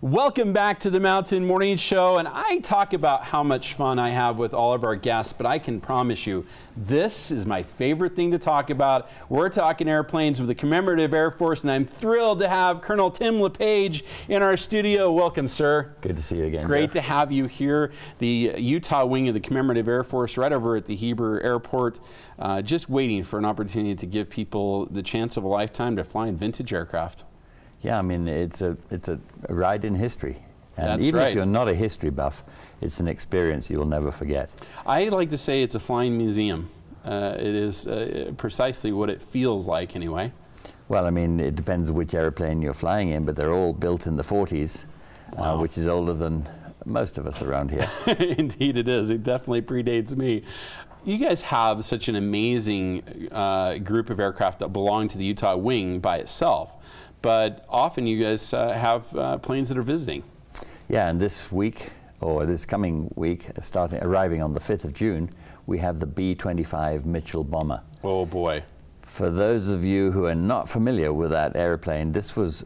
Welcome back to the Mountain Morning Show, and I talk about how much fun I have with all of our guests, but I can promise you, this is my favorite thing to talk about. We're talking airplanes with the Commemorative Air Force, and I'm thrilled to have Colonel Tim LePage in our studio. Welcome, sir. Good to see you again. Great to have you here. The Utah wing of the Commemorative Air Force right over at the Heber Airport, just waiting for an opportunity to give people the chance of a lifetime to fly in vintage aircraft. Yeah, I mean, it's a ride in history. And That's even right. if you're not a history buff, it's an experience you'll never forget. I like to say it's a flying museum. It is precisely what it feels like anyway. Well, I mean, it depends which airplane you're flying in, but they're all built in the 40s, Wow. which is older than most of us around here. Indeed it is. It definitely predates me. You guys have such an amazing group of aircraft that belong to the Utah wing by itself, but often you guys have planes that are visiting. Yeah, and this week, or this coming week, arriving on the 5th of June, we have the B-25 Mitchell bomber. Oh boy. For those of you who are not familiar with that airplane, this was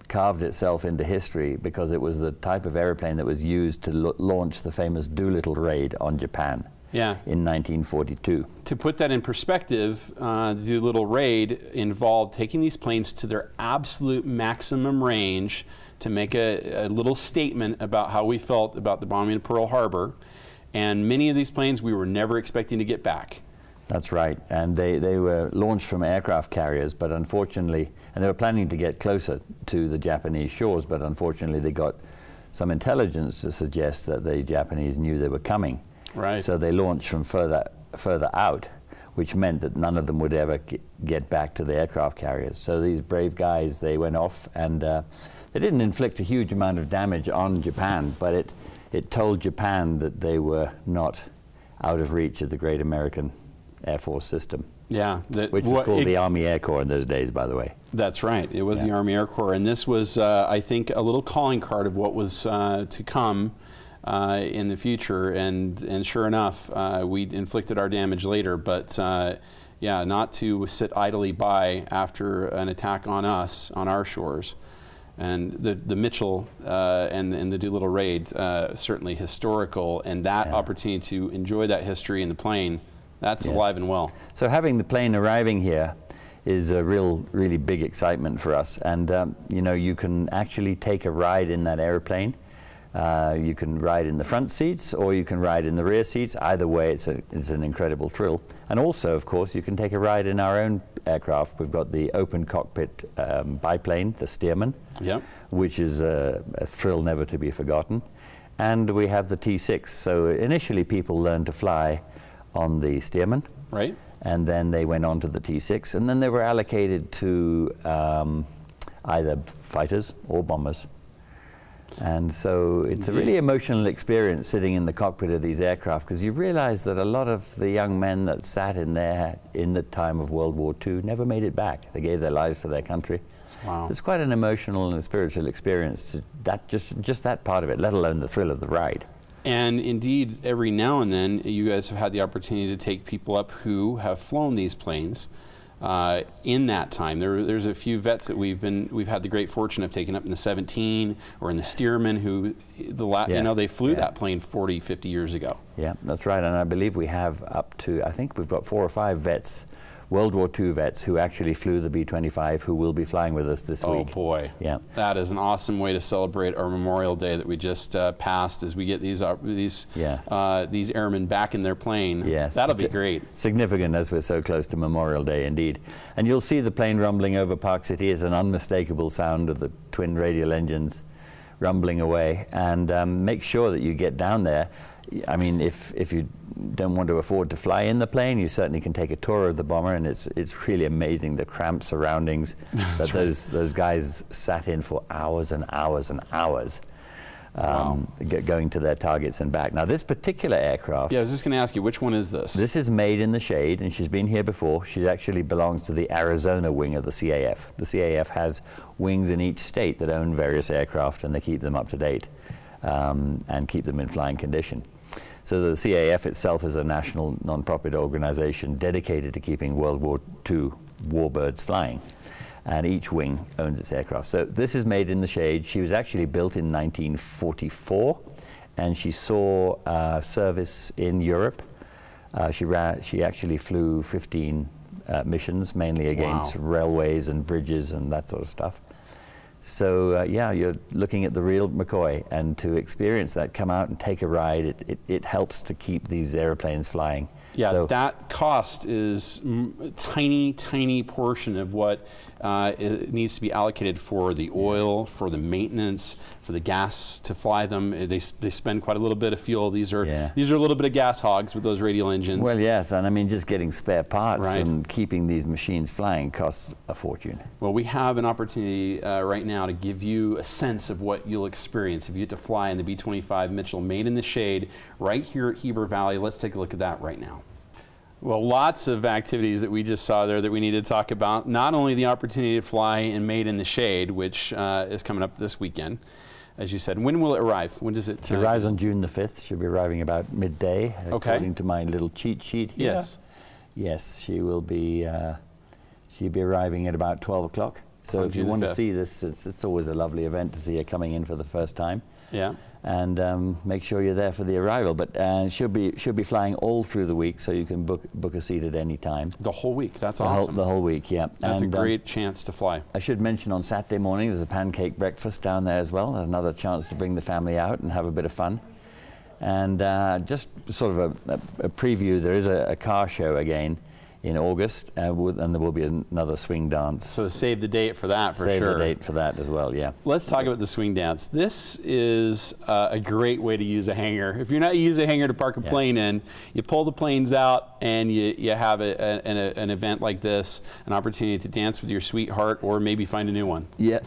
carved itself into history because it was the type of airplane that was used to launch the famous Doolittle raid on Japan. Yeah. In 1942. To put that in perspective, the Doolittle raid involved taking these planes to their absolute maximum range to make a little statement about how we felt about the bombing of Pearl Harbor. And many of these planes we were never expecting to get back. That's right. And they were launched from aircraft carriers, but unfortunately, and they were planning to get closer to the Japanese shores, but unfortunately they got some intelligence to suggest that the Japanese knew they were coming. Right. So they launched from further out, which meant that none of them would ever get back to the aircraft carriers. So these brave guys, they went off, and they didn't inflict a huge amount of damage on Japan, but it told Japan that they were not out of reach of the great American Air Force system. Yeah. Which was called the Army Air Corps in those days, by the way. That's right. It was the Army Air Corps, and this was, I think, a little calling card of what was to come in the future, and sure enough, we inflicted our damage later, but yeah, not to sit idly by after an attack on us, on our shores. And the Mitchell and the Doolittle raid, certainly historical, and that opportunity to enjoy that history in the plane, that's alive and well. So having the plane arriving here is a really big excitement for us, and you know, you can actually take a ride in that airplane. You can ride in the front seats, or you can ride in the rear seats. Either way, it's an incredible thrill. And also, of course, you can take a ride in our own aircraft. We've got the open cockpit biplane, the Stearman, which is a thrill never to be forgotten. And we have the T6. So initially, people learned to fly on the Stearman, right? And then they went on to the T6, and then they were allocated to either fighters or bombers. And so it's a really emotional experience sitting in the cockpit of these aircraft, because you realize that a lot of the young men that sat in there in the time of World War II never made it back. They gave their lives for their country. Wow. It's quite an emotional and a spiritual experience, to that, just that part of it, let alone the thrill of the ride. And indeed, every now and then, you guys have had the opportunity to take people up who have flown these planes. In that time, there's a few vets that we've had the great fortune of taking up in the 17 or in the Stearman, who you know, they flew that plane 40, 50 years ago. Yeah, that's right. And I believe we have up to, I think we've got 4 or 5 vets, World War II vets, who actually flew the B-25, who will be flying with us this week. Oh boy. Yeah. That is an awesome way to celebrate our Memorial Day that we just passed, as we get these airmen back in their plane. Yes. That'll be great. Significant, as we're so close to Memorial Day, indeed. And you'll see the plane rumbling over Park City. Is an unmistakable sound of the twin radial engines rumbling away. And make sure that you get down there. I mean, if you don't want to afford to fly in the plane, you certainly can take a tour of the bomber, and it's really amazing, the cramped surroundings that those guys sat in for hours and hours and hours, going to their targets and back. Now, this particular aircraft... Yeah, I was just going to ask you, which one is this? This is Made in the Shade, and she's been here before. She actually belongs to the Arizona wing of the CAF. The CAF has wings in each state that own various aircraft, and they keep them up to date and keep them in flying condition. So the CAF itself is a national non-profit organization dedicated to keeping World War II warbirds flying. and each wing owns its aircraft. So this is made in the shade. She was actually built in 1944, and she saw service in Europe. She actually flew 15 missions, mainly against railways and bridges and that sort of stuff. So yeah, you're looking at the real McCoy, and to experience that, come out and take a ride, it helps to keep these airplanes flying. Yeah, so that cost is a tiny portion of what it needs to be allocated for the oil, for the maintenance, for the gas to fly them. They spend quite a little bit of fuel. These are a little bit of gas hogs with those radial engines. Well, yes, and I mean, just getting spare parts Right. and keeping these machines flying costs a fortune. Well, we have an opportunity right now to give you a sense of what you'll experience if you get to fly in the B-25 Mitchell made in the shade right here at Heber Valley. Let's take a look at that right now. Well, lots of activities that we just saw there that we need to talk about. Not only the opportunity to fly in Made in the Shade, which is coming up this weekend, as you said. When will it arrive? When does it? It arrives on June the 5th. She'll be arriving about midday, according to my little cheat sheet here. Yes. Yes, she will be. She'll be arriving at about 12 o'clock. So if you want to see this, it's always a lovely event to see her coming in for the first time. Yeah. And make sure you're there for the arrival. But she'll be flying all through the week, so you can book a seat at any time. The whole week. That's awesome. The whole week, yeah. That's a great chance to fly. I should mention on Saturday morning there's a pancake breakfast down there as well. Another chance to bring the family out and have a bit of fun. And just sort of a preview, there is a car show again in August, and there will be another swing dance. So save the date for that, for sure. Save the date for that as well, yeah. Let's talk about the swing dance. This is a great way to use a hangar. If you're not using a hangar to park a plane in, you pull the planes out and you have an event like this, an opportunity to dance with your sweetheart or maybe find a new one. Yeah,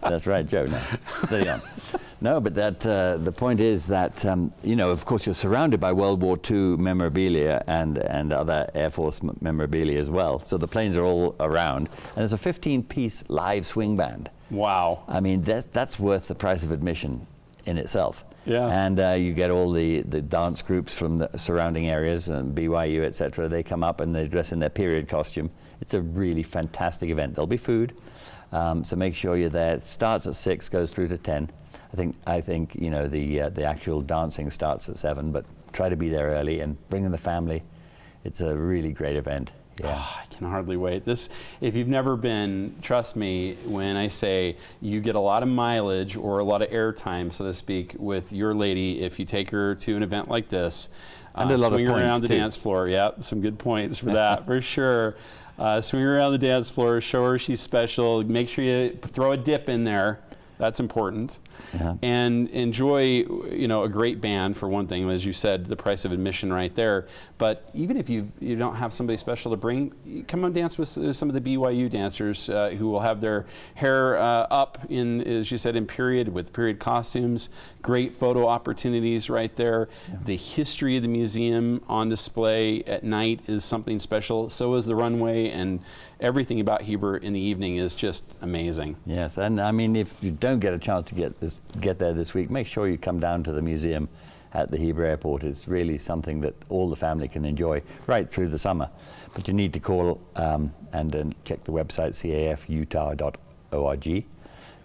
that's right, Joe. No, steady on. No, but the point is that, you know, of course, you're surrounded by World War II memorabilia and other Air Force memorabilia as well. So the planes are all around. And there's a 15-piece live swing band. Wow. I mean, that's worth the price of admission in itself. Yeah. And you get all the dance groups from the surrounding areas, and BYU, etc. They come up and they dress in their period costume. It's a really fantastic event. There'll be food. So make sure you're there. It starts at 6, goes through to 10. I think you know the actual dancing starts at 7, but try to be there early and bring in the family. It's a really great event. Yeah. Oh, I can hardly wait. This, if you've never been, trust me when I say you get a lot of mileage or a lot of airtime, so to speak, with your lady if you take her to an event like this. And a lot swing of points around the too. dance floor. Yep, some good points for that, for sure. Swing around the dance floor, show her she's special. Make sure you throw a dip in there. That's important. Yeah. And enjoy, you know, a great band for one thing, as you said, the price of admission right there. But even if you don't have somebody special to bring, come and dance with some of the BYU dancers who will have their hair up in, as you said, in period, with period costumes. Great photo opportunities right there. Yeah. The history of the museum on display at night is something special. So is the runway, and everything about Heber in the evening is just amazing. Yes, and I mean, if you don't get a chance to get there this week, make sure you come down to the museum at the Heber Airport. It's really something that all the family can enjoy right through the summer. But you need to call and check the website, cafutah.org,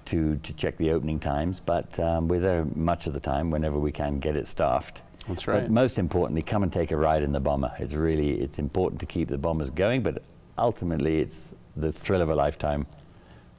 to check the opening times. But we're there much of the time whenever we can get it staffed. That's right. But most importantly, come and take a ride in the bomber. It's important to keep the bombers going, but ultimately it's the thrill of a lifetime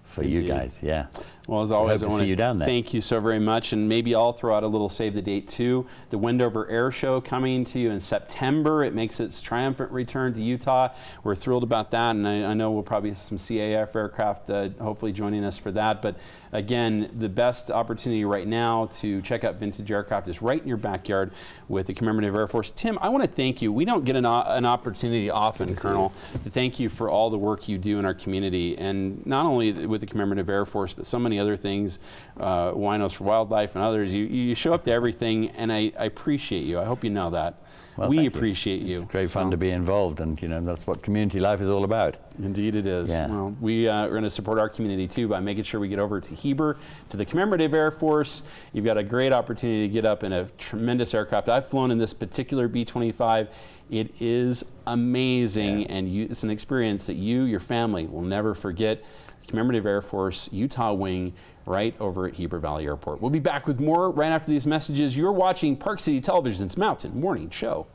for you guys. Yeah. Well, as always, I want to see you down there. Thank you so very much, and maybe I'll throw out a little save the date too. The Wendover Air Show coming to you in September. It makes its triumphant return to Utah. We're thrilled about that, and I know we'll probably have some CAF aircraft hopefully joining us for that. But again, the best opportunity right now to check out vintage aircraft is right in your backyard with the Commemorative Air Force. Tim, I want to thank you. We don't get an opportunity often, Colonel, to thank you for all the work you do in our community, and not only with the Commemorative Air Force, but so many other things, Winos for Wildlife and others. You show up to everything, and I appreciate you. I hope you know that. Well, we appreciate you. It's great fun to be involved, and you know that's what community life is all about. Indeed it is. Yeah. Well, we are going to support our community too by making sure we get over to Heber, to the Commemorative Air Force. You've got a great opportunity to get up in a tremendous aircraft. I've flown in this particular B-25 It is amazing, and it's an experience that you, your family, will never forget. The Commemorative Air Force Utah Wing, right over at Heber Valley Airport. We'll be back with more right after these messages. You're watching Park City Television's Mountain Morning Show.